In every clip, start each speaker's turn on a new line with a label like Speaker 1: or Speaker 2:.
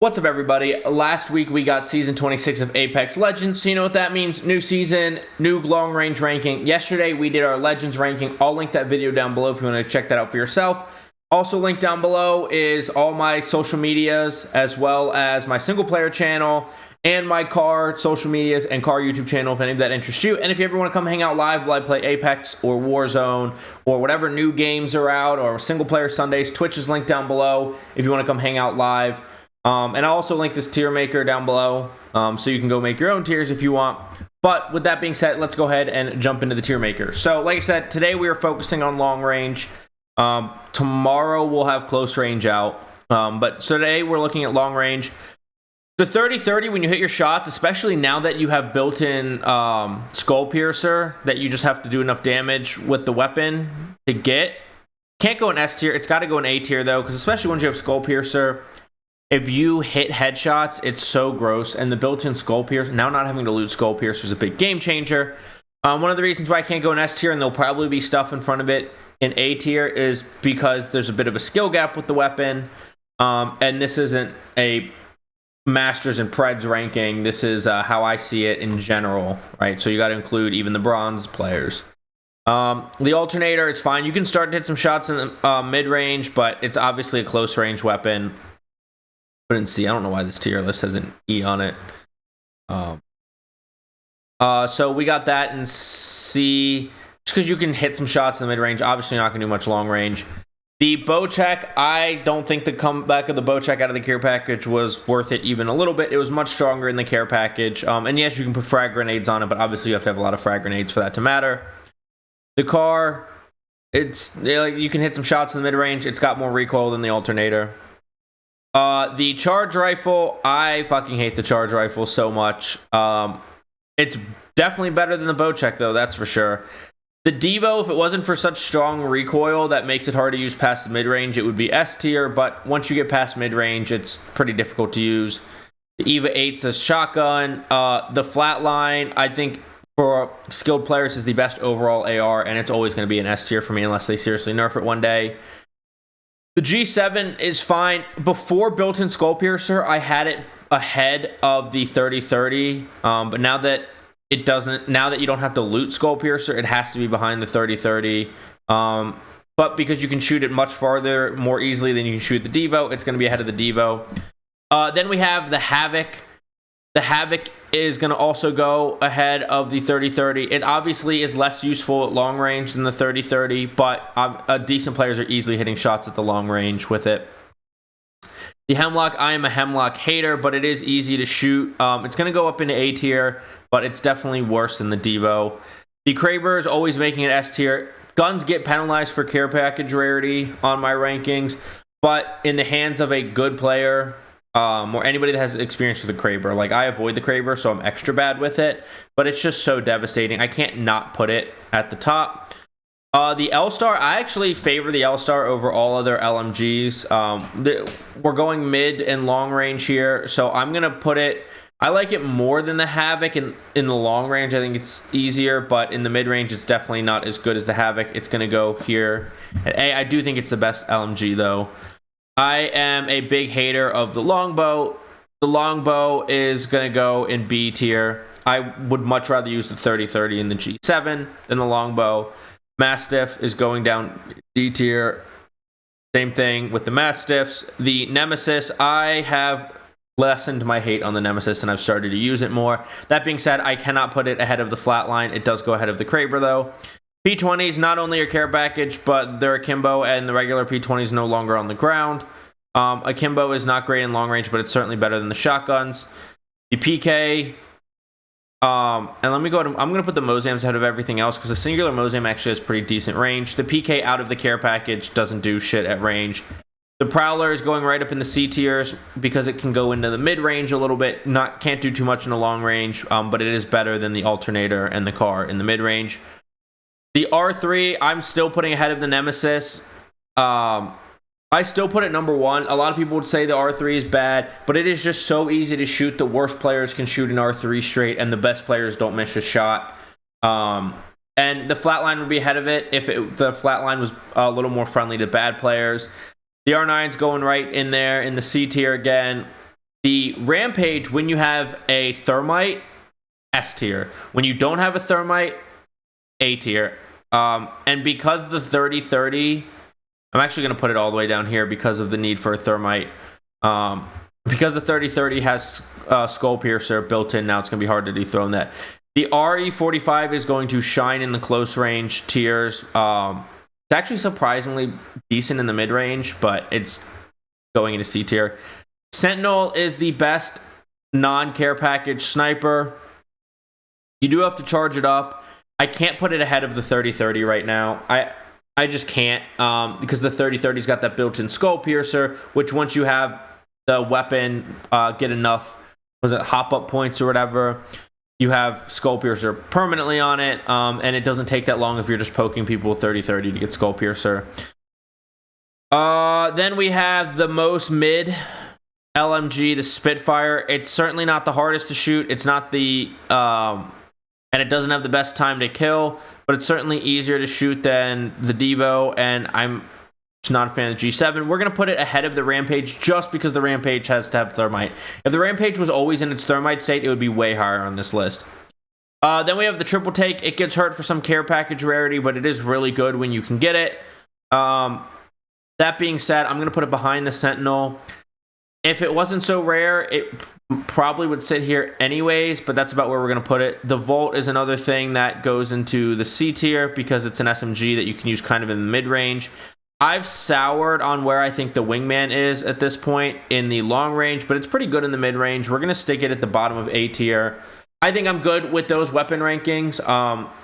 Speaker 1: What's up, everybody? Last week we got Season 26 of Apex Legends, so you know what that means. New season, new long-range ranking. Yesterday we did our Legends ranking. I'll link that video down below if you want to check that out for yourself. Also linked down below is all my social medias, as well as my single-player channel, and my car social medias and car YouTube channel if any of that interests you. And if you ever want to come hang out live while I play Apex or Warzone or whatever new games are out, or single-player Sundays, Twitch is linked down below if you want to come hang out live. And I'll also link this tier maker down below, so you can go make your own tiers if you want. But with that being said, let's go ahead and jump into the tier maker. So like I said, today we are focusing on long range. Tomorrow we'll have close range out. But today we're looking at long range. The 30-30, when you hit your shots, especially now that you have built-in skull piercer, that you just have to do enough damage with the weapon to get. Can't go in S tier. It's got to go in A tier though, because especially once you have skull piercer, if you hit headshots, it's so gross. And the built-in skull piercer, now not having to loot skull piercer is a big game changer. One of the reasons why I can't go in S tier, and there'll probably be stuff in front of it in A tier, is because there's a bit of a skill gap with the weapon. And this isn't a Masters and Preds ranking. This is how I see it in general, right? So you got to include even the bronze players. The alternator is fine. You can start to hit some shots in the mid-range, but it's obviously a close-range weapon. Put in C. I don't know why this tier list has an E on it. So we got that in C, just because you can hit some shots in the mid-range. Obviously not going to do much long-range. The bow check, I don't think the comeback of the bow check out of the care package was worth it even a little bit. It was much stronger in the care package. And yes, you can put frag grenades on it, but obviously you have to have a lot of frag grenades for that to matter. The car, it's like you can hit some shots in the mid-range. It's got more recoil than the alternator. The charge rifle, I fucking hate the charge rifle so much. It's definitely better than the bow check though, that's for sure. The Devo, if it wasn't for such strong recoil that makes it hard to use past the mid-range, it would be S tier, but once you get past mid-range, it's pretty difficult to use. The EVA 8's a shotgun. The Flatline, I think for skilled players, is the best overall AR, and it's always going to be an S tier for me unless they seriously nerf it one day. The G7 is fine. Before built-in skull piercer, I had it ahead of the 30-30, but now that it doesn't, now that you don't have to loot skull piercer, it has to be behind the 30-30. But because you can shoot it much farther, more easily than you can shoot the Devo, it's going to be ahead of the Devo. Then we have the Havoc. The Havoc is going to also go ahead of the 30-30. It obviously is less useful at long range than the 30-30, but decent players are easily hitting shots at the long range with it. The Hemlock, I am a Hemlock hater, but it is easy to shoot. It's going to go up into A tier, but it's definitely worse than the Devo. The Kraber is always making it S tier. Guns get penalized for care package rarity on my rankings, but in the hands of a good player, or anybody that has experience with the Kraber, like I avoid the Kraber, so I'm extra bad with it, but it's just so devastating. I can't not put it at the top. The L-Star, I actually favor the L-Star over all other LMGs. We're going mid and long range here, so I'm going to put it, I like it more than the Havoc. In the long range, I think it's easier, but in the mid range, it's definitely not as good as the Havoc. It's going to go here at A. I do think it's the best LMG, though. I am a big hater of the longbow. The longbow is going to go in B tier. I would much rather use the 30-30 in the G7 than the longbow. Mastiff is going down D tier. Same thing with the Mastiffs. The Nemesis, I have lessened my hate on the Nemesis and I've started to use it more. That being said, I cannot put it ahead of the Flatline. It does go ahead of the Kraber though. P20s not only are care package, but they're akimbo, and the regular P20 is no longer on the ground. Akimbo is not great in long range, but it's certainly better than the shotguns. The PK, and let me go ahead, I'm going to put the Mozams ahead of everything else because the singular Mozam actually has pretty decent range. The PK out of the care package doesn't do shit at range. The Prowler is going right up in the C tiers because it can go into the mid range a little bit. Can't do too much in the long range, but it is better than the alternator and the car in the mid range. The R3, I'm still putting ahead of the Nemesis. I still put it number one. A lot of people would say the R3 is bad, but it is just so easy to shoot. The worst players can shoot an R3 straight, and the best players don't miss a shot. And the Flatline would be ahead of it if the Flatline was a little more friendly to bad players. The R9's going right in there in the C tier again. The Rampage, when you have a Thermite, S tier. When you don't have a Thermite, A tier. And because the 3030, I'm actually going to put it all the way down here because of the need for a Thermite. Because the 3030 has Skull Piercer built in now, it's going to be hard to dethrone that. The RE45 is going to shine in the close range tiers. It's actually surprisingly decent in the mid range, but it's going into C tier. Sentinel is the best non-care package sniper. You do have to charge it up. I can't put it ahead of the 3030 right now. I just can't because the 3030's got that built-in Skull Piercer, which once you have the weapon get enough, was it hop-up points or whatever, you have Skull Piercer permanently on it, and it doesn't take that long if you're just poking people with 3030 to get Skull Piercer. Then we have the most mid LMG, the Spitfire. It's certainly not the hardest to shoot. It's not the and it doesn't have the best time to kill, but it's certainly easier to shoot than the Devo, and I'm just not a fan of G7. We're going to put it ahead of the Rampage just because the Rampage has to have Thermite. If the Rampage was always in its Thermite state, it would be way higher on this list. Then we have the Triple Take. It gets hurt for some care package rarity, but it is really good when you can get it. That being said, I'm going to put it behind the Sentinel. If it wasn't so rare, it probably would sit here anyways, but that's about where we're going to put it. The Volt is another thing that goes into the C tier because it's an SMG that you can use kind of in the mid-range. I've soured on where I think the Wingman is at this point in the long range, but it's pretty good in the mid-range. We're going to stick it at the bottom of A tier. I think I'm good with those weapon rankings.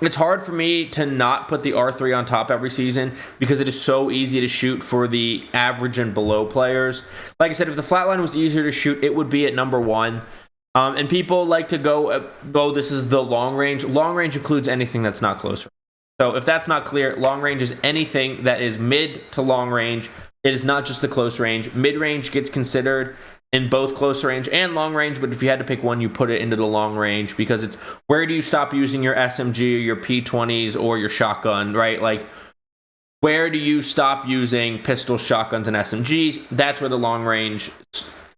Speaker 1: It's hard for me to not put the R3 on top every season because it is so easy to shoot for the average and below players. Like I said, if the Flatline was easier to shoot, it would be at number 1. And people like to go, oh, this is the long range. Long range includes anything that's not close range. So if that's not clear, long range is anything that is mid to long range. It is not just the close range. Mid range gets considered in both close range and long range, but if you had to pick one, you put it into the long range because it's where do you stop using your SMG or your P20s or your shotgun, right? Like, where do you stop using pistols, shotguns, and SMGs? That's where the long range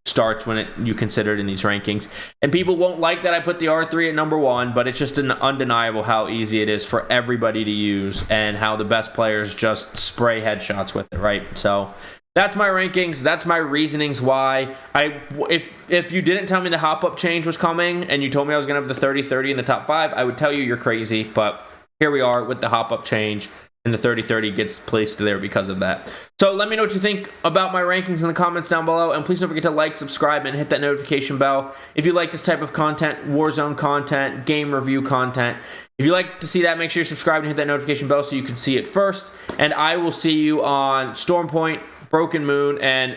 Speaker 1: starts when you consider it in these rankings. And people won't like that I put the R3 at number 1, but it's just undeniable how easy it is for everybody to use and how the best players just spray headshots with it, right? So that's my rankings. That's my reasonings why. If you didn't tell me the hop-up change was coming and you told me I was going to have the 30-30 in the top 5, I would tell you you're crazy. But here we are with the hop-up change, and the 30-30 gets placed there because of that. So let me know what you think about my rankings in the comments down below. And please don't forget to like, subscribe, and hit that notification bell if you like this type of content, Warzone content, game review content. If you like to see that, make sure you subscribe and hit that notification bell so you can see it first. And I will see you on Storm Point, Broken Moon, and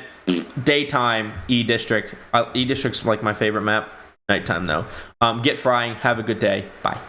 Speaker 1: daytime E-District. E-District's like my favorite map. Nighttime, though. Get frying. Have a good day. Bye.